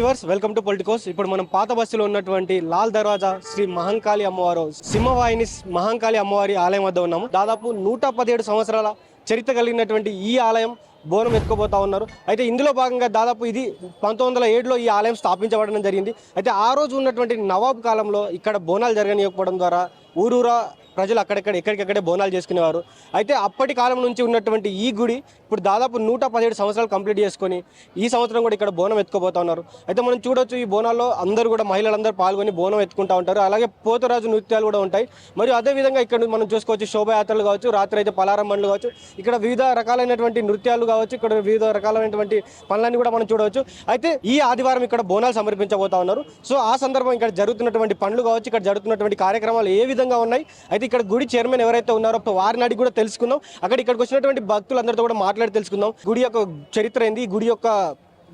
Viewers welcome to Politicos. ఇప్పుడు మనం పాత బస్సులో ఉన్నటువంటి లాల్ దర్వాజా శ్రీ మహంకాళి అమ్మవారు సింహవాహిని మహంకాళి అమ్మవారి ఆలయం వద్ద ఉన్నాము. దాదాపు 117 సంవత్సరాల చరిత్ర కలిగినటువంటి ఈ ఆలయం బోనం ఎత్తుకోబోతా ఉన్నారు. అయితే ఇందులో భాగంగా దాదాపు ఇది 1907లో ఈ ఆలయం స్థాపించబడడం జరిగింది. అయితే ఆ రోజు ఉన్నటువంటి నవాబ్ కాలంలో ఇక్కడ బోనాలు జరగనియకపోవడం ద్వారా ఊరూరా ప్రజలు ఎక్కడికక్కడే బోనాలు చేసుకునేవారు. అయితే అప్పటి కాలం నుంచి ఉన్నటువంటి ఈ గుడి ఇప్పుడు దాదాపు 117 సంవత్సరాలు కంప్లీట్ చేసుకొని ఈ సంవత్సరం కూడా ఇక్కడ బోనం ఎత్తుకోబోతా ఉన్నారు. అయితే మనం చూడొచ్చు, ఈ బోనాల్లో అందరూ కూడా మహిళలందరూ పాల్గొని బోనం ఎత్తుకుంటూ ఉంటారు. అలాగే పోతరాజు నృత్యాలు కూడా ఉంటాయి. మరియు అదేవిధంగా ఇక్కడ మనం చూసుకోవచ్చు, శోభయాత్రలు కావచ్చు, రాత్రి అయితే పలారం బండ్లు కావచ్చు, ఇక్కడ వివిధ రకాలైనటువంటి నృత్యాలు కావచ్చు, ఇక్కడ వివిధ రకాలైనటువంటి పనులన్నీ కూడా మనం చూడవచ్చు. అయితే ఈ ఆదివారం ఇక్కడ బోనాలు సమర్పించబోతా ఉన్నారు. సో ఆ సందర్భం ఇక్కడ జరుగుతున్నటువంటి పనులు కావచ్చు, ఇక్కడ జరుగుతున్నటువంటి కార్యక్రమాలు ఏ విధంగా ఉన్నాయి, అయితే ఇక్కడ గుడి చైర్మన్ ఎవరైతే ఉన్నారో వారిని అడిగి కూడా తెలుసుకుందాం. ఇక్కడికి వచ్చినటువంటి భక్తులందరితో కూడా మాట్లాడి తెలుసుకుందాం. గుడి యొక్క చరిత్ర ఏంది, ఈ గుడి యొక్క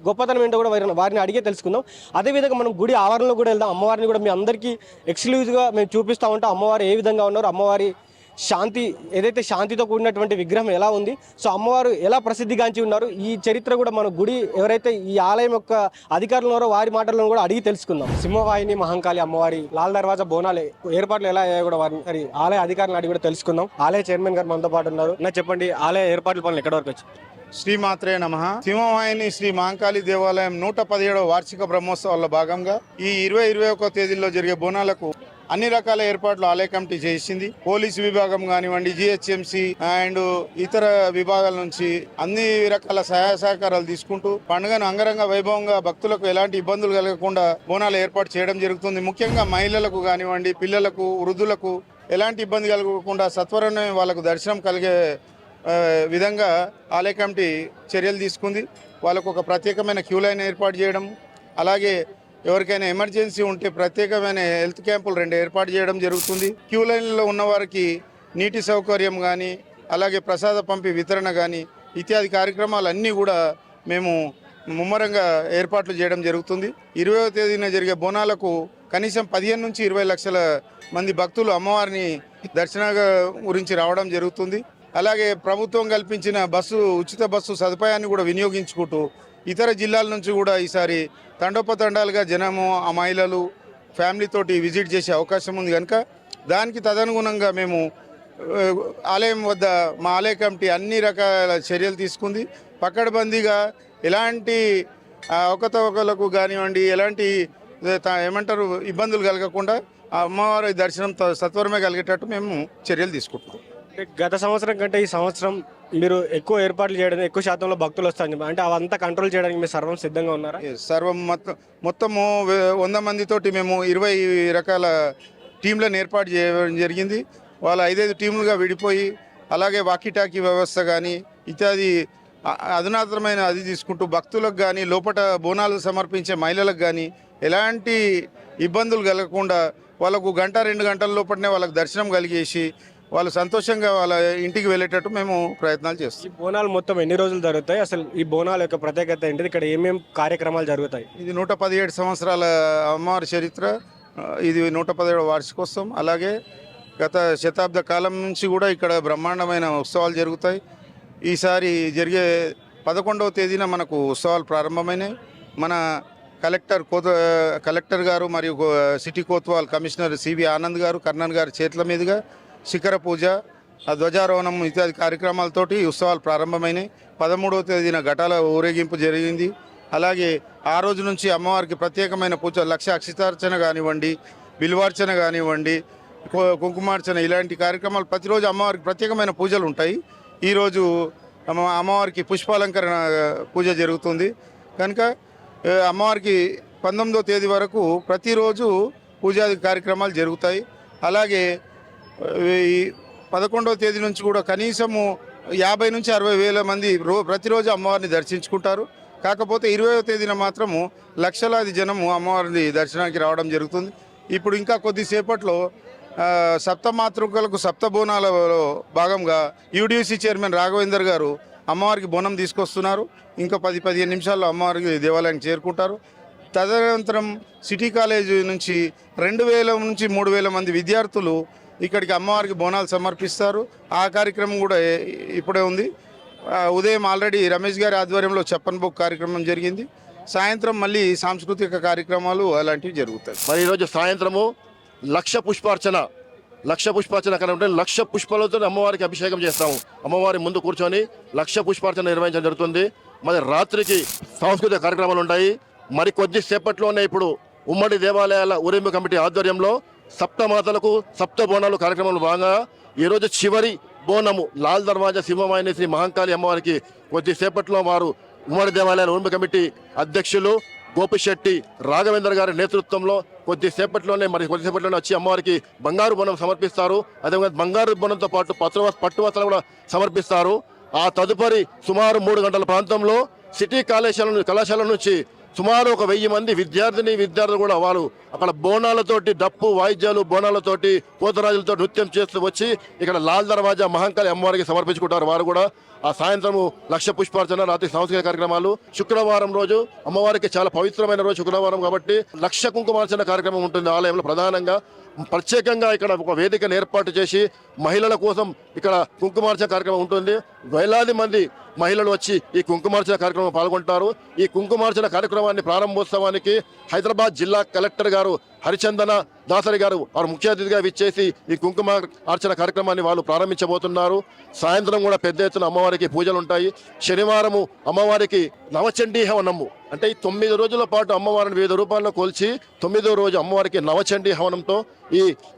గొప్పతనం ఏంటో కూడా వారిని అడిగే తెలుసుకుందాం. అదేవిధంగా మనం గుడి ఆవరణలో కూడా వెళ్దాం. అమ్మవారిని కూడా మీ అందరికీ ఎక్స్క్లూజివ్గా మేము చూపిస్తూ ఉంటాం. అమ్మవారు ఏ విధంగా ఉన్నారు, అమ్మవారి శాంతి ఏదైతే శాంతితో కూడినటువంటి విగ్రహం ఎలా ఉంది, సో అమ్మవారు ఎలా ప్రసిద్ధిగాంచి ఉన్నారు, ఈ చరిత్ర కూడా మన గుడి ఎవరైతే ఈ ఆలయం యొక్క అధికారులు ఉన్నారో వారి మాటలను కూడా అడిగి తెలుసుకుందాం. సింహవాహిని మహంకాళి అమ్మవారి లాల్ దర్వాజా బోనాలు ఏర్పాట్లు ఎలా అయ్యాయి కూడా వారి ఆలయ అధికారులను అడిగి కూడా తెలుసుకుందాం. ఆలయ చైర్మన్ గారు మనతో పాటు ఉన్నారు. చెప్పండి, ఆలయ ఏర్పాట్ల పనులు ఎక్కడి వరకు వచ్చి? శ్రీమాత్రే నమః. సింహవాహిని శ్రీ మహంకాళి దేవాలయం 117వ వార్షిక బ్రహ్మోత్సవాల్లో భాగంగా ఈ 20-21 తేదీల్లో జరిగే బోనాలకు అన్ని రకాల ఏర్పాట్లు ఆలయ కమిటీ చేసింది. పోలీసు విభాగం కానివ్వండి, జిహెచ్ఎంసి అండ్ ఇతర విభాగాల నుంచి అన్ని రకాల సహాయ సహకారాలు తీసుకుంటూ పండుగను అంగరంగ వైభవంగా భక్తులకు ఎలాంటి ఇబ్బందులు కలగకుండా బోనాలు ఏర్పాటు చేయడం జరుగుతుంది. ముఖ్యంగా మహిళలకు కానివ్వండి, పిల్లలకు, వృద్ధులకు ఎలాంటి ఇబ్బంది కలగకుండా సత్వరమే వాళ్ళకు దర్శనం కలిగే విధంగా ఆలయ కమిటీ చర్యలు తీసుకుంది. వాళ్ళకు ఒక ప్రత్యేకమైన క్యూ లైన్ ఏర్పాటు చేయడం, అలాగే ఎవరికైనా ఎమర్జెన్సీ ఉంటే ప్రత్యేకమైన హెల్త్ క్యాంపులు 2 ఏర్పాటు చేయడం జరుగుతుంది. క్యూ లైన్లో ఉన్న వారికి నీటి సౌకర్యం కానీ, అలాగే ప్రసాద పంపి వితరణ కానీ ఇత్యాది కార్యక్రమాలన్నీ కూడా మేము ముమ్మరంగా ఏర్పాట్లు చేయడం జరుగుతుంది. 20వ తేదీన జరిగే బోనాలకు కనీసం 15 నుంచి 20 లక్షల మంది భక్తులు అమ్మవారిని దర్శన గురించి రావడం జరుగుతుంది. అలాగే ప్రభుత్వం కల్పించిన ఉచిత బస్సు సదుపాయాన్ని కూడా వినియోగించుకుంటూ ఇతర జిల్లాల నుంచి కూడా ఈసారి తండోపతండాలుగా జనము, ఆ మహిళలు ఫ్యామిలీతోటి విజిట్ చేసే అవకాశం ఉంది కనుక దానికి తదనుగుణంగా మేము ఆలయం వద్ద మా ఆలయ కమిటీ అన్ని రకాల చర్యలు తీసుకుంది. పకడ్బందీగా ఎలాంటి అవకతవకలకు కానివ్వండి, ఎలాంటి ఇబ్బందులు కలగకుండా అమ్మవారి దర్శనం సత్వరమే కలిగేటట్టు మేము చర్యలు తీసుకుంటున్నాం. గత సంవత్సరం కంటే ఈ సంవత్సరం మీరు ఎక్కువ ఏర్పాట్లు చేయడం, ఎక్కువ శాతంలో భక్తులు వస్తారు అంటే అవంతా కంట్రోల్ చేయడానికి మీరు సర్వం సిద్ధంగా ఉన్నారా? సర్వం మొత్తము 100 మందితోటి మేము 20 రకాల టీంలను ఏర్పాటు చేయడం జరిగింది. వాళ్ళ 5 టీములుగా విడిపోయి, అలాగే వాకీటాకీ వ్యవస్థ కానీ ఇత్యాది అధునాతనమైన అది తీసుకుంటూ భక్తులకు కానీ, లోపల బోనాలు సమర్పించే మహిళలకు కానీ ఎలాంటి ఇబ్బందులు కలగకుండా వాళ్ళకు 1-2 గంటల లోపలనే వాళ్ళకు దర్శనం కలిగేసి వాళ్ళు సంతోషంగా వాళ్ళ ఇంటికి వెళ్ళేటట్టు మేము ప్రయత్నాలు చేస్తాం. ఈ బోనాలు మొత్తం ఎన్ని రోజులు జరుగుతాయి? అసలు ఈ బోనాల యొక్క ప్రత్యేకత ఏంటిది? ఇక్కడ ఏమేమి కార్యక్రమాలు జరుగుతాయి? ఇది 117 సంవత్సరాల అమ్మవారి చరిత్ర. ఇది 117వ వార్షికోత్సవం. అలాగే గత శతాబ్ద కాలం నుంచి కూడా ఇక్కడ బ్రహ్మాండమైన ఉత్సవాలు జరుగుతాయి. ఈసారి జరిగే 11వ తేదీన మనకు ఉత్సవాలు ప్రారంభమైనాయి. మన కలెక్టర్ గారు మరియు city kotwal commissioner CV Anand గారు, కర్ణన్ గారి చేతుల మీదుగా శిఖర పూజ, ధ్వజారోహణం ఇత్యాది కార్యక్రమాలతోటి ఉత్సవాలు ప్రారంభమైనాయి. 13వ తేదీన ఘటాల ఊరేగింపు జరిగింది. అలాగే ఆ రోజు నుంచి అమ్మవారికి ప్రత్యేకమైన పూజ, లక్ష అక్షితార్చన కానివ్వండి, బిల్వార్చన కానివ్వండి, కుంకుమార్చన ఇలాంటి కార్యక్రమాలు ప్రతిరోజు అమ్మవారికి ప్రత్యేకమైన పూజలు ఉంటాయి. ఈరోజు అమ్మవారికి పుష్పాలంకరణ పూజ జరుగుతుంది కనుక అమ్మవారికి 19వ తేదీ వరకు ప్రతిరోజు పూజాది కార్యక్రమాలు జరుగుతాయి. అలాగే ఈ 11వ తేదీ నుంచి కూడా కనీసము 50 నుంచి 60 వేల మంది ప్రతిరోజు అమ్మవారిని దర్శించుకుంటారు. కాకపోతే 20వ తేదీన మాత్రము లక్షలాది జనము అమ్మవారిని దర్శనానికి రావడం జరుగుతుంది. ఇప్పుడు ఇంకా కొద్దిసేపట్లో సప్తమాతృకలకు సప్తబోనాలలో భాగంగా యూడిసి చైర్మన్ రాఘవేందర్ గారు అమ్మవారికి బోనం తీసుకొస్తున్నారు. ఇంకా 10-15 నిమిషాల్లో అమ్మవారికి దేవాలయానికి చేరుకుంటారు. తదనంతరం సిటీ కాలేజీ నుంచి 2000 నుంచి 3000 మంది విద్యార్థులు ఇక్కడికి అమ్మవారికి బోనాలు సమర్పిస్తారు. ఆ కార్యక్రమం కూడా ఇప్పుడే ఉంది. ఉదయం ఆల్రెడీ రమేష్ గారి ఆధ్వర్యంలో చెప్పన్ బుక్ కార్యక్రమం జరిగింది. సాయంత్రం మళ్ళీ సాంస్కృతిక కార్యక్రమాలు అలాంటివి జరుగుతాయి. మరి ఈరోజు సాయంత్రము లక్ష పుష్పార్చన అంటే 1,00,000 పుష్పాలతో అమ్మవారికి అభిషేకం చేస్తాము. అమ్మవారి ముందు కూర్చొని 1,00,000 పుష్పార్చన నిర్వహించడం జరుగుతుంది. మరి రాత్రికి సాంస్కృతిక కార్యక్రమాలు ఉంటాయి. మరి కొద్ది సేపట్లోనే ఇప్పుడు ఉమ్మడి దేవాలయాల ఊరేగింపు కమిటీ ఆధ్వర్యంలో సప్తమాతలకు సప్త బోనాలు కార్యక్రమంలో భాగంగా ఈరోజు చివరి బోనము లాల్ దర్వాజా సింహవాహిని శ్రీ మహంకాళి అమ్మవారికి కొద్దిసేపట్లో వారు ఉమ్మడి దేవాలయాల ఊరేగింపు కమిటీ అధ్యక్షులు గోపిశెట్టి రాఘవేంద్ర గారి నేతృత్వంలో కొద్దిసేపట్లోనే వచ్చి అమ్మవారికి బంగారు బోనం సమర్పిస్తారు. అదేవిధంగా బంగారు బోనంతో పాటు పట్టు వస్త్రాలు కూడా సమర్పిస్తారు. ఆ తదుపరి సుమారు 3 గంటల ప్రాంతంలో సిటీ కళాశాల నుంచి సుమారు 1,000 మంది విద్యార్థులు కూడా వారు అక్కడ బోనాలతోటి డప్పు వాయిద్యాలు బోనాలతోటి పోతరాజులతో నృత్యం చేస్తూ వచ్చి ఇక్కడ లాల్ దర్వాజా మహంకాళి అమ్మవారికి సమర్పించుకుంటారు. వారు కూడా ఆ సాయంత్రము 1,00,000 పుష్పార్చన, రాత్రి సాంస్కృతిక కార్యక్రమాలు. శుక్రవారం రోజు అమ్మవారికి చాలా పవిత్రమైన రోజు శుక్రవారం కాబట్టి 1,00,000 కుంకుమార్చన కార్యక్రమం ఉంటుంది ఆలయంలో. ప్రధానంగా ప్రత్యేకంగా ఇక్కడ ఒక వేదికను ఏర్పాటు చేసి మహిళల కోసం ఇక్కడ కుంకుమార్చన కార్యక్రమం ఉంటుంది. వేలాది మంది మహిళలు వచ్చి ఈ కుంకుమార్చన కార్యక్రమం పాల్గొంటారు. ఈ కుంకుమార్చన కార్యక్రమాన్ని ప్రారంభోత్సవానికి హైదరాబాద్ జిల్లా కలెక్టర్ గారు హరిచందన దాసరి గారు వారు ముఖ్య అతిథిగా విచ్చేసి ఈ కుంకుమ అర్చన కార్యక్రమాన్ని వాళ్ళు ప్రారంభించబోతున్నారు. సాయంత్రం కూడా పెద్ద ఎత్తున అమ్మవారికి పూజలు ఉంటాయి. శనివారము అమ్మవారికి నవచండీ హవనము అంటే ఈ 9 రోజుల పాటు అమ్మవారిని వివిధ రూపాల్లో కొలిచి 9వ రోజు అమ్మవారికి నవచండీ హవనంతో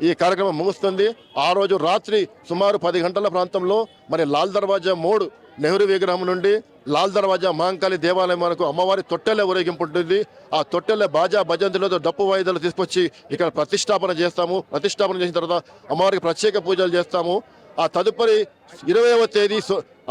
ఈ కార్యక్రమం ముగుస్తుంది. ఆ రోజు రాత్రి సుమారు 10 గంటల ప్రాంతంలో మరి లాల్ దర్వాజా 3 నెహ్రూ విగ్రహం నుండి లాల్ దర్వాజా మహంకాళి దేవాలయం వరకు అమ్మవారి తొట్టెల ఊరేగింపు ఉంటుంది. ఆ తొట్టెల బాజా భజంతులతో డప్పు వాయిద్యాలు తీసుకొచ్చి ఇక్కడ ప్రతిష్టాపన చేస్తాము. ప్రతిష్టాపన చేసిన తర్వాత అమ్మవారికి ప్రత్యేక పూజలు చేస్తాము. ఆ తదుపరి 20వ తేదీ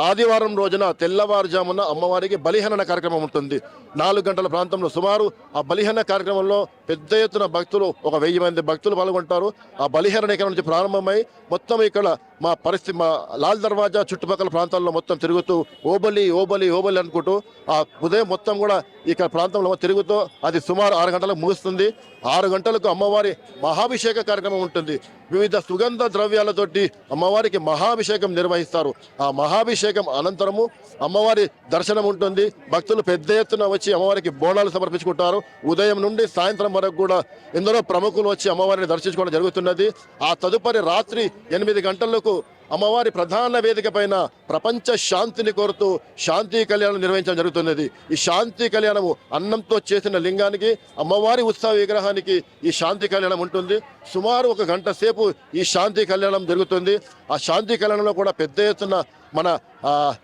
ఆదివారం రోజున తెల్లవారుజామున అమ్మవారికి బలిహరణ కార్యక్రమం ఉంటుంది. 4 గంటల ప్రాంతంలో సుమారు ఆ బలిహరణ కార్యక్రమంలో పెద్ద ఎత్తున భక్తులు 1,000 మంది భక్తులు పాల్గొంటారు. ఆ బలిహరణ ఇక్కడ నుంచి ప్రారంభమై మొత్తం ఇక్కడ మా లాల్ దర్వాజా చుట్టుపక్కల ప్రాంతాల్లో మొత్తం తిరుగుతూ ఓబలి అనుకుంటూ ఆ ఉదయం మొత్తం కూడా ఇక్కడ ప్రాంతంలో తిరుగుతూ అది సుమారు 6 గంటలకు ముగుస్తుంది. 6 గంటలకు అమ్మవారి మహాభిషేక కార్యక్రమం ఉంటుంది. వివిధ సుగంధ ద్రవ్యాలతోటి అమ్మవారికి మహాభిషేకం నిర్వహిస్తారు. ఆ మహాభిషేకం అనంతరము అమ్మవారి దర్శనం ఉంటుంది. భక్తులు పెద్ద ఎత్తున వచ్చి అమ్మవారికి బోనాలు సమర్పించుకుంటారు. ఉదయం నుండి సాయంత్రం వరకు కూడా ఎందరో ప్రముఖులు వచ్చి అమ్మవారిని దర్శించుకోవడం జరుగుతున్నది. ఆ తదుపరి రాత్రి 8 గంటలకు అమ్మవారి ప్రధాన వేదిక పైన ప్రపంచ శాంతిని కోరుతూ శాంతి కళ్యాణం నిర్వహించడం జరుగుతున్నది. ఈ శాంతి కళ్యాణము అన్నంతో చేసిన లింగానికి అమ్మవారి ఉత్సవ విగ్రహానికి ఈ శాంతి కళ్యాణం ఉంటుంది. సుమారు 1 గంట సేపు ఈ శాంతి కళ్యాణం జరుగుతుంది. ఆ శాంతి కళ్యాణంలో కూడా పెద్ద ఎత్తున మన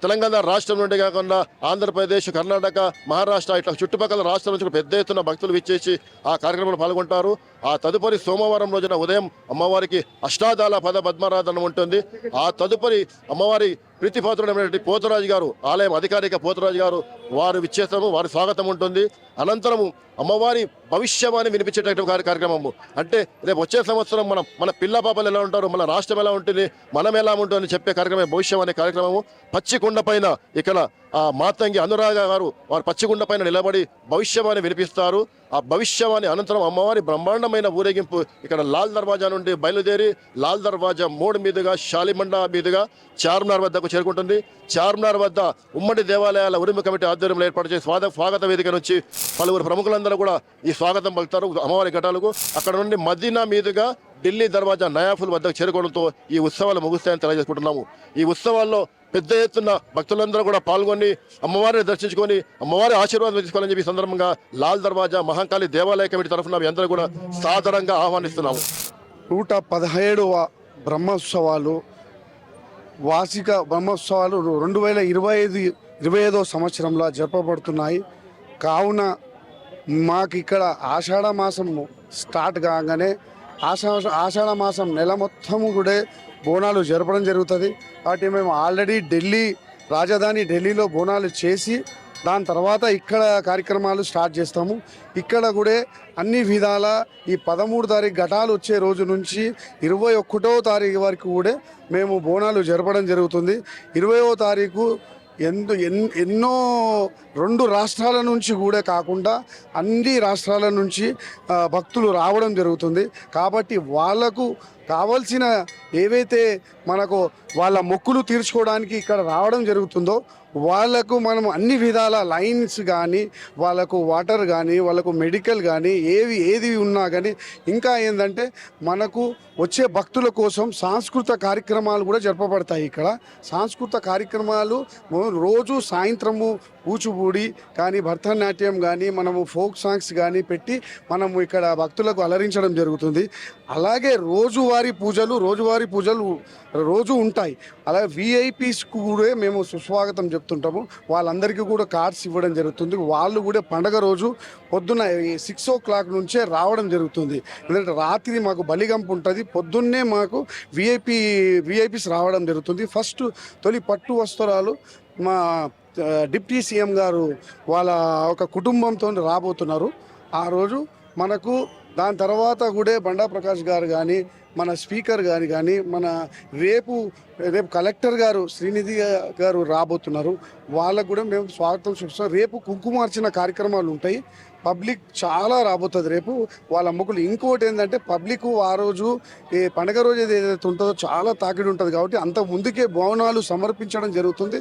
తెలంగాణ రాష్ట్రం నుండి కాకుండా ఆంధ్రప్రదేశ్, కర్ణాటక, మహారాష్ట్ర ఇట్లా చుట్టుపక్కల రాష్ట్రాల నుంచి పెద్ద ఎత్తున భక్తులు విచ్చేసి ఆ కార్యక్రమంలో పాల్గొంటారు. ఆ తదుపరి సోమవారం రోజున ఉదయం అమ్మవారికి అష్టాదళ పద పద్మారాధన ఉంటుంది. ఆ తదుపరి అమ్మవారి ప్రీతిపాత్రుడైనటువంటి పోతరాజు గారు, ఆలయం అధికారిక పోతరాజు గారు వారు విచ్చేస్తాము. వారి స్వాగతం ఉంటుంది. అనంతరము అమ్మవారి భవిష్యవాణి వినిపించేటటువంటి కార్యక్రమము అంటే రేపు వచ్చే సంవత్సరం మన పిల్ల పాపలు ఎలా ఉంటారు, మన రాష్ట్రం ఎలా ఉంటుంది, మనం ఎలా ఉంటుందని చెప్పే కార్యక్రమం భవిష్యవాణి కార్యక్రమము. పచ్చికొండ పైన ఇక్కడ మాతంగి అనురాగ గారు వారు పచ్చికొండ పైన నిలబడి భవిష్యవాణి వినిపిస్తారు. ఆ భవిష్యవాణి అనంతరం అమ్మవారి బ్రహ్మాండమైన ఊరేగింపు ఇక్కడ లాల్ దర్వాజా నుండి బయలుదేరి లాల్ దర్వాజా 3 మీదుగా షాలిమండా మీదుగా చార్మినార్ వద్దకు చేరుకుంటుంది. చార్మినార్ వద్ద ఉమ్మడి దేవాలయాల ఊరేగింపు కమిటీ ఆధ్వర్యంలో ఏర్పాటు చేసి స్వాగత వేదిక నుంచి పలువురు ప్రముఖులందరూ కూడా ఈ స్వాగతం పలుకుతారు అమ్మవారి ఘటాలకు. అక్కడ నుండి మదీనా మీదుగా ఢిల్లీ దర్వాజా నయాఫుల్ వద్దకు చేరుకోవడంతో ఈ ఉత్సవాలు ముగుస్తాయని తెలియజేసుకుంటున్నాము. ఈ ఉత్సవాల్లో పెద్ద ఎత్తున భక్తులందరూ కూడా పాల్గొని అమ్మవారిని దర్శించుకొని అమ్మవారి ఆశీర్వాదం తీసుకోవాలని చెప్పి సందర్భంగా లాల్ దర్వాజా మహంకాళి దేవాలయ కమిటీ తరఫున మీ అందరూ కూడా సాదరంగా ఆహ్వానిస్తున్నాము. 117వ బ్రహ్మోత్సవాలు వార్షిక బ్రహ్మోత్సవాలు 2025వ సంవత్సరంలో జరపబడుతున్నాయి. కావున మాకు ఇక్కడ ఆషాఢ మాసం స్టార్ట్ కాగానే ఆషాఢ మాసం నెల మొత్తము కూడా బోనాలు జరపడం జరుగుతుంది. కాబట్టి మేము ఆల్రెడీ రాజధాని ఢిల్లీలో బోనాలు చేసి దాని తర్వాత ఇక్కడ కార్యక్రమాలు స్టార్ట్ చేస్తాము. ఇక్కడ కూడా అన్ని విధాల ఈ 13 తారీఖు ఘటాలు వచ్చే రోజు నుంచి 21వ తారీఖు వరకు కూడా మేము బోనాలు జరపడం జరుగుతుంది. 20వ తారీఖు ఎన్నో 2 రాష్ట్రాల నుంచి కూడా కాకుండా అన్ని రాష్ట్రాల నుంచి భక్తులు రావడం జరుగుతుంది. కాబట్టి వాళ్లకు కావాల్సిన ఏవైతే మనకు వాళ్ళ మొక్కులు తీర్చుకోవడానికి ఇక్కడ రావడం జరుగుతుందో వాళ్ళకు మనం అన్ని విధాల లైన్స్ కానీ, వాళ్ళకు వాటర్ కానీ, వాళ్ళకు మెడికల్ కానీ, ఏది ఉన్నా కానీ, ఇంకా ఏంటంటే మనకు వచ్చే భక్తుల కోసం సాంస్కృతిక కార్యక్రమాలు కూడా జరపబడతాయి. ఇక్కడ సాంస్కృతిక కార్యక్రమాలు రోజు సాయంత్రము కూచిపూడి కానీ, భరతనాట్యం కానీ, మనము ఫోక్ సాంగ్స్ కానీ పెట్టి మనము ఇక్కడ భక్తులకు అలరించడం జరుగుతుంది. అలాగే రోజువారీ పూజలు రోజు ఉంటాయి. అలాగే విఐపీస్కు కూడా మేము సుస్వాగతం చెప్తుంటాము. వాళ్ళందరికీ కూడా కార్డ్స్ ఇవ్వడం జరుగుతుంది. వాళ్ళు కూడా పండగ రోజు పొద్దున్న 6 o'clock నుంచే రావడం జరుగుతుంది. ఎందుకంటే రాత్రి మాకు బలిగంపు ఉంటుంది, పొద్దున్నే మాకు విఐపీస్ రావడం జరుగుతుంది. ఫస్ట్ తొలి పట్టు వస్త్రాలు మా డిప్యూటీ సీఎం గారు వాళ్ళ ఒక కుటుంబంతో రాబోతున్నారు ఆ రోజు మనకు. దాని తర్వాత కూడా బండా ప్రకాష్ గారు కానీ, మన స్పీకర్ గారు కానీ, మన రేపు కలెక్టర్ గారు శ్రీనిధి గారు రాబోతున్నారు. వాళ్ళకు కూడా మేము స్వాగతం చూపిస్తాం. రేపు కుంకుమార్చన కార్యక్రమాలు ఉంటాయి. పబ్లిక్ చాలా రాబోతుంది రేపు వాళ్ళ మొక్కులు. ఇంకోటి ఏంటంటే పబ్లిక్ ఆ రోజు ఈ పండగ రోజు ఏదైతే ఉంటుందో చాలా తాకిడి ఉంటుంది కాబట్టి అంత ముందుకే బోనాలు సమర్పించడం జరుగుతుంది.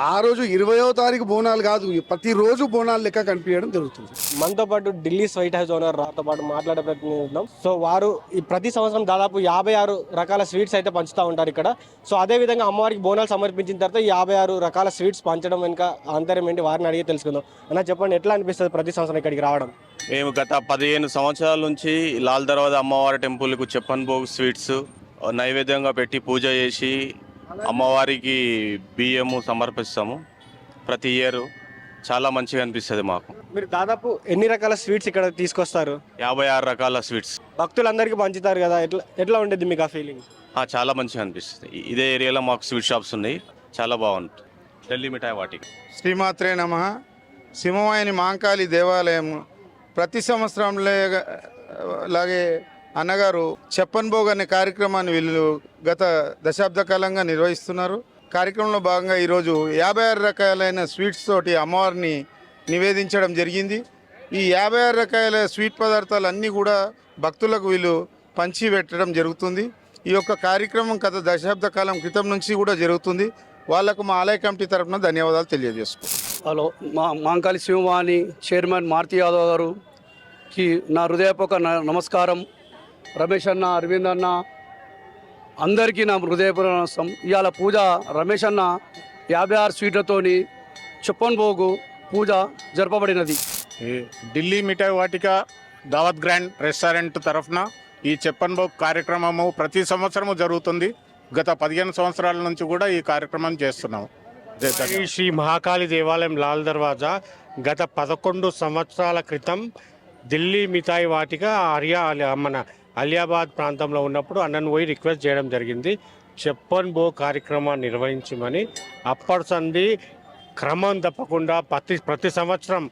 ఆ రోజు 20వ తారీఖు బోనాలు కాదు, ప్రతిరోజు బోనాలు లెక్క కనిపించడం జరుగుతుంది. మనతో పాటు ఢిల్లీ వైట్ హౌస్ ఓనర్ రాతో పాటు మాట్లాడే ప్రయత్నం చేద్దాం. సో వారు ఈ ప్రతి సంవత్సరం దాదాపు 56 రకాల స్వీట్స్ అయితే పంచుతూ ఉంటారు ఇక్కడ. సో అదేవిధంగా అమ్మవారికి బోనాలు సమర్పించిన తర్వాత 56 రకాల స్వీట్స్ పంచడం వెనుక ఆంతర్యం ఏంటి వారిని అడిగి తెలుసుకుందాం. అన్న చెప్పండి, ఎట్లా అనిపిస్తుంది ప్రతి సంవత్సరం ఇక్కడికి రావడం? మేము గత 15 సంవత్సరాల నుంచి లాల్ దర్వాజా అమ్మవారి టెంపుల్కు చెప్పన్ భోగ్ స్వీట్స్ నైవేద్యంగా పెట్టి పూజ చేసి అమ్మవారికి బియ్యము సమర్పిస్తాము. ప్రతి ఇయర్ చాలా మంచిగా అనిపిస్తుంది మాకు. మీరు దాదాపు ఎన్ని రకాల స్వీట్స్ ఇక్కడ తీసుకొస్తారు? 56 రకాల స్వీట్స్ భక్తులందరికీ పంచుతారు కదా, ఎట్లా ఉండేది మీకు ఆ ఫీలింగ్? చాలా మంచిగా అనిపిస్తుంది. ఇదే ఏరియాలో మాకు స్వీట్ షాప్స్ ఉన్నాయి, చాలా బాగుంటుంది. ఢిల్లీ మిఠాయి వాటికి శ్రీమాత్రే నమః. సింహవాహిని మహంకాళి దేవాలయం ప్రతి సంవత్సరం లాగే అన్నగారు చెప్పన్ భోగ్ అనే కార్యక్రమాన్ని వీళ్ళు గత దశాబ్ద కాలంగా నిర్వహిస్తున్నారు. కార్యక్రమంలో భాగంగా ఈరోజు 56 రకాలైన స్వీట్స్ తోటి అమ్మవారిని నివేదించడం జరిగింది. ఈ 56 రకాల స్వీట్ పదార్థాలు అన్నీ కూడా భక్తులకు వీళ్ళు పంచి పెట్టడం జరుగుతుంది. ఈ యొక్క కార్యక్రమం గత దశాబ్ద కాలం క్రితం నుంచి కూడా జరుగుతుంది. వాళ్లకు మా ఆలయ కమిటీ తరఫున ధన్యవాదాలు తెలియజేసుకుంటాం. హలో, మహంకాళి సింహవాహిని చైర్మన్ మారుతి యాదవ్ గారుకి నా హృదయపూర్వక నమస్కారం. రమేష్ అన్న, అరవింద్ అన్న అందరికీ నా హృదయపూర్వక నమస్కారం. ఇవాళ పూజ రమేష్ అన్న 56 స్వీట్లతోని చెప్పన్ భోగు పూజ జరపబడినది. ఢిల్లీ మిఠాయి వాటిక దావత్ గ్రాండ్ రెస్టారెంట్ తరఫున ఈ చెప్పన్ భోగ్ కార్యక్రమము ప్రతి సంవత్సరము జరుగుతుంది. గత 15 సంవత్సరాల నుంచి కూడా ఈ కార్యక్రమం చేస్తున్నాము. శ్రీ మహాకాళి దేవాలయం లాల్ దర్వాజా గత 11 సంవత్సరాల క్రితం ఢిల్లీ మిఠాయి వాటిక మన అలియాబాద్ ప్రాంతంలో ఉన్నప్పుడు అన్నను పోయి రిక్వెస్ట్ చేయడం జరిగింది, చెప్పన్ భోగ్ కార్యక్రమాన్ని నిర్వహించమని. అప్పటి సంది క్రమం తప్పకుండా ప్రతి సంవత్సరం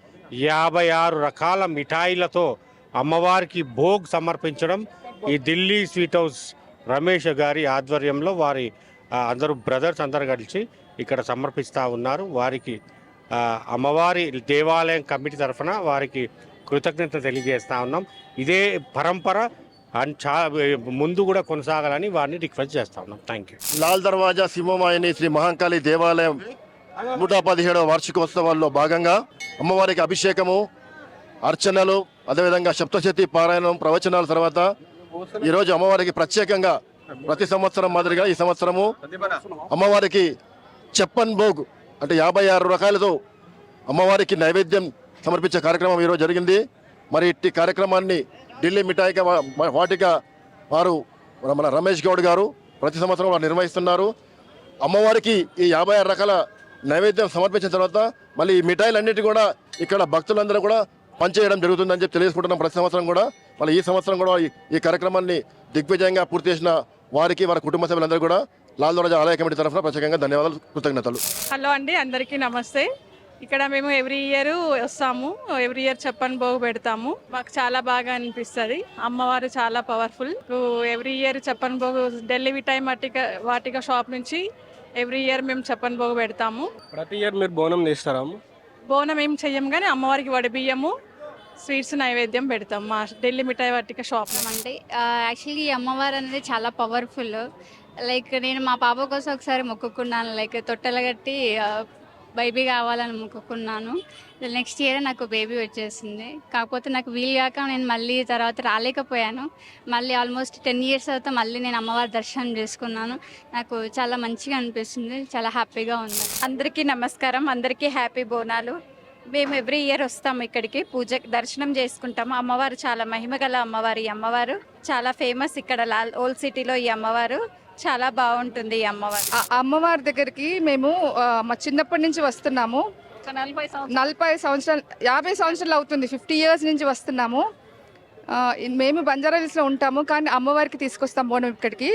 56 రకాల మిఠాయిలతో అమ్మవారికి భోగ్ సమర్పించడం ఈ ఢిల్లీ స్వీట్ హౌస్ రమేష్ గారి ఆధ్వర్యంలో వారి అందరూ బ్రదర్స్ అందరు కలిసి ఇక్కడ సమర్పిస్తూ ఉన్నారు. వారికి అమ్మవారి దేవాలయం కమిటీ తరఫున వారికి కృతజ్ఞత తెలియజేస్తూ ఉన్నాం. ఇదే పరంపర ముందు కూడా కొనసాగాలని వారిని రిక్వెస్ట్ చేస్తూ ఉన్నాం. Thank you. లాల్ దర్వాజా సింహవాహిని శ్రీ మహంకాళి దేవాలయం 117వ వార్షికోత్సవాల్లో భాగంగా అమ్మవారికి అభిషేకము, అర్చనలు, అదేవిధంగా సప్తశతి పారాయణం, ప్రవచనాల తర్వాత ఈరోజు అమ్మవారికి ప్రత్యేకంగా ప్రతి సంవత్సరం మాదిరిగా ఈ సంవత్సరము అమ్మవారికి చెప్పన్ భోగ్ అంటే 56 రకాలతో అమ్మవారికి నైవేద్యం సమర్పించే కార్యక్రమం ఈరోజు జరిగింది. మరి ఇట్టి కార్యక్రమాన్ని ఢిల్లీ మిఠాయిక వాటిక వారు మన రమేష్ గౌడ్ గారు ప్రతి సంవత్సరం వారు నిర్వహిస్తున్నారు. అమ్మవారికి ఈ 56 రకాల నైవేద్యం సమర్పించిన తర్వాత మళ్ళీ ఈ మిఠాయిలన్నిటి కూడా ఇక్కడ భక్తులందరూ కూడా పనిచేయడం జరుగుతుందని చెప్పి తెలియజేసుకుంటున్నాం. ప్రతి సంవత్సరం కూడా మళ్ళీ ఈ సంవత్సరం కూడా ఈ కార్యక్రమాన్ని దిగ్విజయంగా పూర్తి చేసిన వారికి, వారి కుటుంబ సభ్యులందరూ కూడా లాల్ దర్వాజా ఆలయ కమిటీ తరఫున ప్రత్యేకంగా ధన్యవాదాలు, కృతజ్ఞతలు. హలో అండి, అందరికీ నమస్తే. ఇక్కడ మేము ఎవ్రీ ఇయర్ వస్తాము, ఎవ్రీ ఇయర్ చెప్పన్ భోగ్ పెడతాము. మాకు చాలా బాగా అనిపిస్తుంది. అమ్మవారు చాలా పవర్ఫుల్. ఎవ్రీ ఇయర్ చెప్పన్ భోగ్ ఢిల్లీ మిఠాయి వాటిక షాప్ నుంచి ఎవ్రీ ఇయర్ మేము చెప్పన్ భోగ్ పెడతాము. ప్రతి ఇయర్ మీరు బోనం చేస్తారా? బోనం ఏం చెయ్యం కానీ అమ్మవారికి వడిబియ్యము, స్వీట్స్ నైవేద్యం పెడతాం మా ఢిల్లీ మిఠాయి వాటిక షాప్. అంటే యాక్చువల్లీ అమ్మవారు అనేది చాలా పవర్ఫుల్. లైక్ నేను మా పాప కోసం ఒకసారి మొక్కుకున్నాను, లైక్ తొట్టెలు కట్టి బేబీ కావాలని మొక్కుకున్నాను. నెక్స్ట్ ఇయర్ నాకు బేబీ వచ్చేసింది. కాకపోతే నాకు వీలు కాక నేను మళ్ళీ తర్వాత రాలేకపోయాను. మళ్ళీ ఆల్మోస్ట్ 10 years తర్వాత మళ్ళీ నేను అమ్మవారి దర్శనం చేసుకున్నాను. నాకు చాలా మంచిగా అనిపిస్తుంది, చాలా హ్యాపీగా ఉంది. అందరికీ నమస్కారం, అందరికీ హ్యాపీ బోనాలు. మేము ఎవ్రీ ఇయర్ వస్తాము ఇక్కడికి, పూజ దర్శనం చేసుకుంటాము. అమ్మవారు చాలా మహిమగల అమ్మవారు. ఈ అమ్మవారు చాలా ఫేమస్ ఇక్కడ ఓల్డ్ సిటీలో. ఈ అమ్మవారు చాలా బాగుంటుంది. ఈ అమ్మవారు అమ్మవారి దగ్గరికి మేము మా చిన్నప్పటి నుంచి వస్తున్నాము. 40 సంవత్సరాలు 50 సంవత్సరాలు అవుతుంది. 50 years నుంచి వస్తున్నాము. మేము బంజారాహిల్స్లో ఉంటాము, కానీ అమ్మవారికి తీసుకొస్తాం బోనం ఇక్కడికి.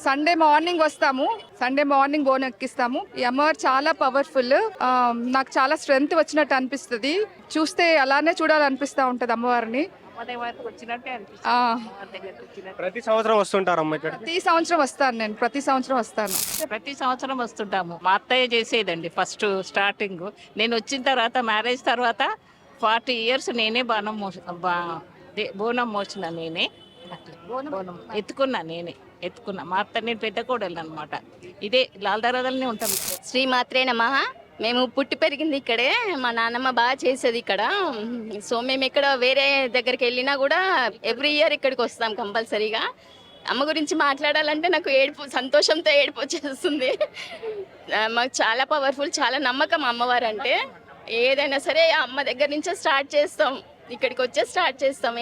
సండే మార్నింగ్ వస్తాము, సండే మార్నింగ్ బోనం ఎక్కిస్తాము. ఈ అమ్మవారు చాలా పవర్ఫుల్. నాకు చాలా స్ట్రెంగ్త్ వచ్చినట్టు అనిపిస్తుంది. చూస్తే అలానే చూడాలనిపిస్తూ ఉంటుంది అమ్మవారిని. ప్రతి సంవత్సరం వస్తుంటారమ్మ ఇక్కడ? ప్రతి సంవత్సరం వస్తాను నేను, ప్రతి సంవత్సరం వస్తాను. ప్రతి సంవత్సరం వస్తుంటాము. మా అత్తయ్య చేసేదండి ఫస్ట్ స్టార్టింగ్. నేను వచ్చిన తర్వాత, మ్యారేజ్ తర్వాత 40 years నేనే బోనం మోసిన నేనే, బోనం ఎత్తుకున్నా. మా అత్త నేను పెద్ద కోడలు అనమాట. ఇదే లాల్ దర్వాజాలోనే ఉంటాం. శ్రీమాత్రే నమః. మేము పుట్టి పెరిగింది ఇక్కడే. మా నాన్నమ్మ బాగా చేసేది ఇక్కడ. సో మేము ఇక్కడ వేరే దగ్గరికి వెళ్ళినా కూడా ఎవ్రీ ఇయర్ ఇక్కడికి వస్తాం కంపల్సరీగా. అమ్మ గురించి మాట్లాడాలంటే నాకు సంతోషంతో ఏడుపు వచ్చేస్తుంది. మాకు చాలా పవర్ఫుల్, చాలా నమ్మకం అమ్మవారు అంటే. ఏదైనా సరే అమ్మ దగ్గర నుంచే స్టార్ట్ చేస్తాం, ఇక్కడికి వచ్చే స్టార్ట్ చేస్తాం.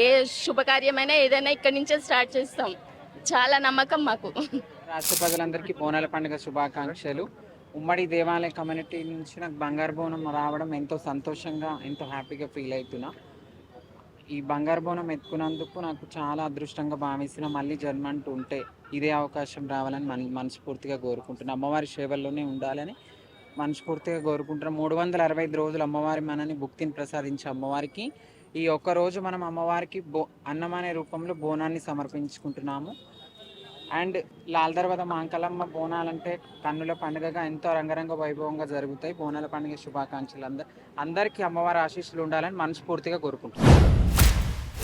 ఏ శుభకార్యమైనా ఏదైనా ఇక్కడి నుంచే స్టార్ట్ చేస్తాం. చాలా నమ్మకం మాకు. రాష్ట్ర ప్రజలందరికీ బోనాల పండుగ శుభాకాంక్షలు. ఉమ్మడి దేవాలయ కమ్యూనిటీ నుంచి నాకు బంగారు బోనం రావడం ఎంతో సంతోషంగా, ఎంతో హ్యాపీగా ఫీల్ అవుతున్నా. ఈ బంగారు బోనం ఎత్తుకున్నందుకు నాకు చాలా అదృష్టంగా భావిస్తున్నా. మళ్ళీ జన్మంటూ ఉంటే ఇదే అవకాశం రావాలని మనస్ఫూర్తిగా కోరుకుంటున్నా. అమ్మవారి సేవల్లోనే ఉండాలని మనస్ఫూర్తిగా కోరుకుంటున్నాం. 365 రోజులు అమ్మవారి మనని భుక్తిని ప్రసాదించే అమ్మవారికి ఈ ఒక్కరోజు మనం అమ్మవారికి అన్నం అనే రూపంలో బోనాన్ని సమర్పించుకుంటున్నాము. అండ్ లాల్ దర్వాజా మాంకాలమ్మ బోనాలంటే కన్నుల పండుగగా ఎంతో రంగరంగ వైభవంగా జరుగుతాయి. బోనాల పండుగ శుభాకాంక్షలు. అందరికీ అమ్మవారి ఆశీస్సులు ఉండాలని మనస్ఫూర్తిగా కోరుకుంటున్నాను.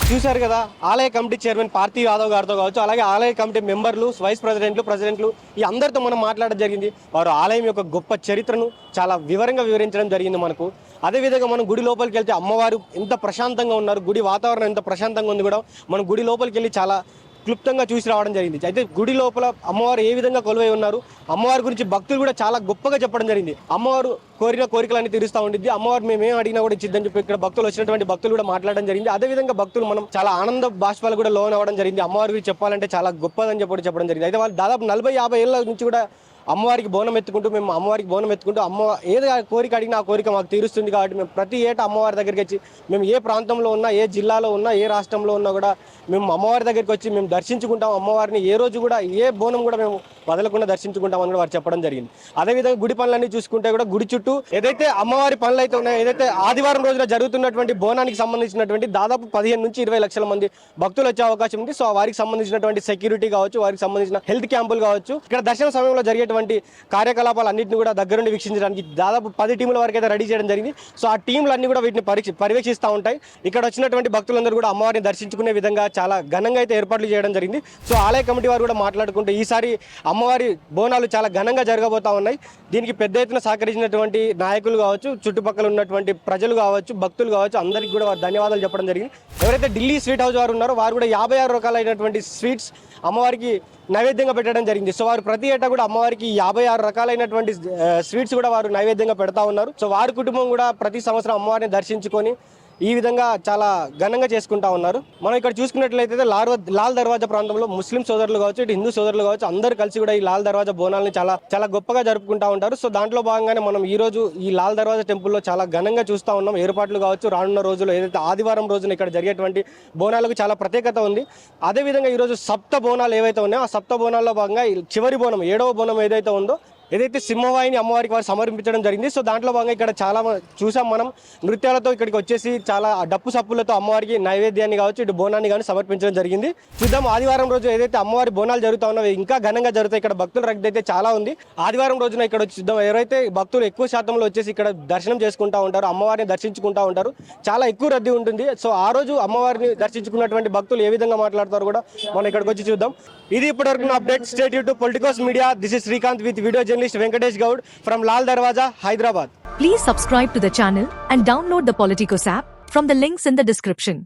చూశారు కదా, ఆలయ కమిటీ చైర్మన్ పార్థివ్ యాదవ్ గారితో కావచ్చు, అలాగే ఆలయ కమిటీ మెంబర్లు, వైస్ ప్రెసిడెంట్లు ఈ అందరితో మనం మాట్లాడడం జరిగింది. వారు ఆలయం యొక్క గొప్ప చరిత్రను చాలా వివరంగా వివరించడం జరిగింది మనకు. అదేవిధంగా మనం గుడి లోపలికి వెళ్తే అమ్మవారు ఎంత ప్రశాంతంగా ఉన్నారు, గుడి వాతావరణం ఎంత ప్రశాంతంగా ఉంది కూడా మనం గుడి లోపలికి వెళ్ళి చాలా క్లుప్తంగా చూసి రావడం జరిగింది. అయితే గుడి లోపల అమ్మవారు ఏ విధంగా కొలువై ఉన్నారు, అమ్మవారి గురించి భక్తులు కూడా చాలా గొప్పగా చెప్పడం జరిగింది. అమ్మవారు కోరిన కోరికలన్నీ తీరుస్తూ ఉండిద్ది, అమ్మవారు మేమేం అడిగినా కూడా ఇచ్చిద్దని చెప్పి ఇక్కడ భక్తులు వచ్చినటువంటి భక్తులు కూడా మాట్లాడడం జరిగింది. అదేవిధంగా భక్తులు మనం చాలా ఆనంద బాష్పాలు కూడా లోన్ అవ్వడం జరిగింది. అమ్మవారి గురించి చెప్పాలంటే చాలా గొప్పదని చెప్పడం జరిగింది. అయితే వాళ్ళు దాదాపు 40-50 ఏళ్ళ నుంచి కూడా అమ్మవారికి బోనం ఎత్తుకుంటూ అమ్మ ఏది కోరిక అడిగినా ఆ కోరిక మాకు తీరుస్తుంది. కాబట్టి మేము ప్రతి ఏటా అమ్మవారి దగ్గరికి వచ్చి, మేము ఏ ప్రాంతంలో ఉన్నా, ఏ జిల్లాలో ఉన్నా, ఏ రాష్ట్రంలో ఉన్నా కూడా మేము అమ్మవారి దగ్గరికి వచ్చి మేము దర్శించుకుంటాం. అమ్మవారిని ఏ రోజు కూడా ఏ బోనం కూడా మేము వదలకుండా దర్శించుకుంటామని కూడా వారు చెప్పడం జరిగింది. అదేవిధంగా గుడి పనులన్నీ చూసుకుంటే కూడా గుడి చుట్టూ ఏదైతే అమ్మవారి పనులు అయితే ఉన్నాయో, ఏదైతే ఆదివారం రోజున జరుగుతున్నటువంటి బోనానికి సంబంధించినటువంటి దాదాపు 15 నుంచి 20 లక్షల మంది భక్తులు వచ్చే అవకాశం ఉంది. సో వారికి సంబంధించినటువంటి సెక్యూరిటీ కావచ్చు, వారికి సంబంధించిన హెల్త్ క్యాంపులు కావచ్చు, ఇక్కడ దర్శన సమయంలో జరిగేటువంటి కార్యకలాపాలు అన్నింటినీ కూడా దగ్గరుండి వీక్షించడానికి దాదాపు 10 టీముల వరకు అయితే రెడీ చేయడం జరిగింది. సో ఆ టీంలన్నీ కూడా వీటిని పర్యవేక్షిస్తూ ఉంటాయి. ఇక్కడ వచ్చినటువంటి భక్తులందరూ కూడా అమ్మవారిని దర్శించుకునే విధంగా చాలా ఘనంగా అయితే ఏర్పాట్లు చేయడం జరిగింది. సో ఆలయ కమిటీ వారు కూడా మాట్లాడుకుంటే ఈసారి అమ్మవారి బోనాలు చాలా ఘనంగా జరగబోతా ఉన్నాయి. దీనికి పెద్ద ఎత్తున సహకరించినటువంటి నాయకులు కావచ్చు, చుట్టుపక్కల ఉన్నటువంటి ప్రజలు కావచ్చు, భక్తులు కావచ్చు, అందరికీ కూడా ధన్యవాదాలు చెప్పడం జరిగింది. ఎవరైతే ఢిల్లీ స్వీట్ హౌస్ వారు ఉన్నారో వారు కూడా 56 రకాలైనటువంటి స్వీట్స్ అమ్మవారికి నైవేద్యంగా పెట్టడం జరిగింది. సో వారు ప్రతి ఏటా కూడా అమ్మవారికి 56 రకాలైనటువంటి స్వీట్స్ కూడా వారు నైవేద్యంగా పెడతా ఉన్నారు. సో వారి కుటుంబం కూడా ప్రతి సంవత్సరం అమ్మవారిని దర్శించుకొని ఈ విధంగా చాలా ఘనంగా చేసుకుంటా ఉన్నారు. మనం ఇక్కడ చూసుకున్నట్లయితే లాల్ దర్వాజా ప్రాంతంలో ముస్లిం సోదరులు కావచ్చు, ఇటు హిందూ సోదరులు కావచ్చు, అందరూ కలిసి కూడా ఈ లాల్ దర్వాజా బోనాలని చాలా గొప్పగా జరుపుకుంటా ఉంటారు. సో దాంట్లో భాగంగానే మనం ఈ రోజు ఈ లాల్ దర్వాజా టెంపుల్లో చాలా ఘనంగా చూస్తూ ఉన్నాం. ఏర్పాట్లు కావచ్చు, రానున్న రోజుల్లో ఏదైతే ఆదివారం రోజున ఇక్కడ జరిగేటువంటి బోనాలకు చాలా ప్రత్యేకత ఉంది. అదేవిధంగా ఈరోజు సప్త బోనాలు ఏవైతే ఉన్నాయో ఆ సప్త బోనాల్లో భాగంగా చివరి బోనం 7వ బోనం ఏదైతే ఉందో ఏదైతే సింహవాహిని అమ్మవారికి వారు సమర్పించడం జరిగింది. సో దాంట్లో భాగంగా ఇక్కడ చాలా చూసాం మనం, నృత్యాలతో ఇక్కడికి వచ్చేసి చాలా డప్పు సప్పులతో అమ్మవారికి నైవేద్యాన్ని కావచ్చు, ఇటు బోనాన్ని కానీ సమర్పించడం జరిగింది. చూద్దాం ఆదివారం రోజు ఏదైతే అమ్మవారి బోనాలు జరుగుతా ఉన్నవి ఇంకా ఘనంగా జరుగుతాయి. ఇక్కడ భక్తుల రద్దీ అయితే చాలా ఉంది. ఆదివారం రోజున ఇక్కడ వచ్చి చూద్దాం, ఎవరైతే భక్తులు ఎక్కువ శాతంలో వచ్చేసి ఇక్కడ దర్శనం చేసుకుంటా ఉంటారు, అమ్మవారిని దర్శించుకుంటా ఉంటారు, చాలా ఎక్కువ రద్దీ ఉంటుంది. సో ఆ రోజు అమ్మవారిని దర్శించుకున్నటువంటి భక్తులు ఏ విధంగా మాట్లాడతారు కూడా మనం ఇక్కడికి వచ్చి చూద్దాం. ఇది ఇప్పటివరకు update. Stay tune to Politicos media. This is Srikanth with video journalist Venkatesh Gaud from Lal Darwaza, Hyderabad. Please subscribe to the channel and download the Politicos app from the links in the description.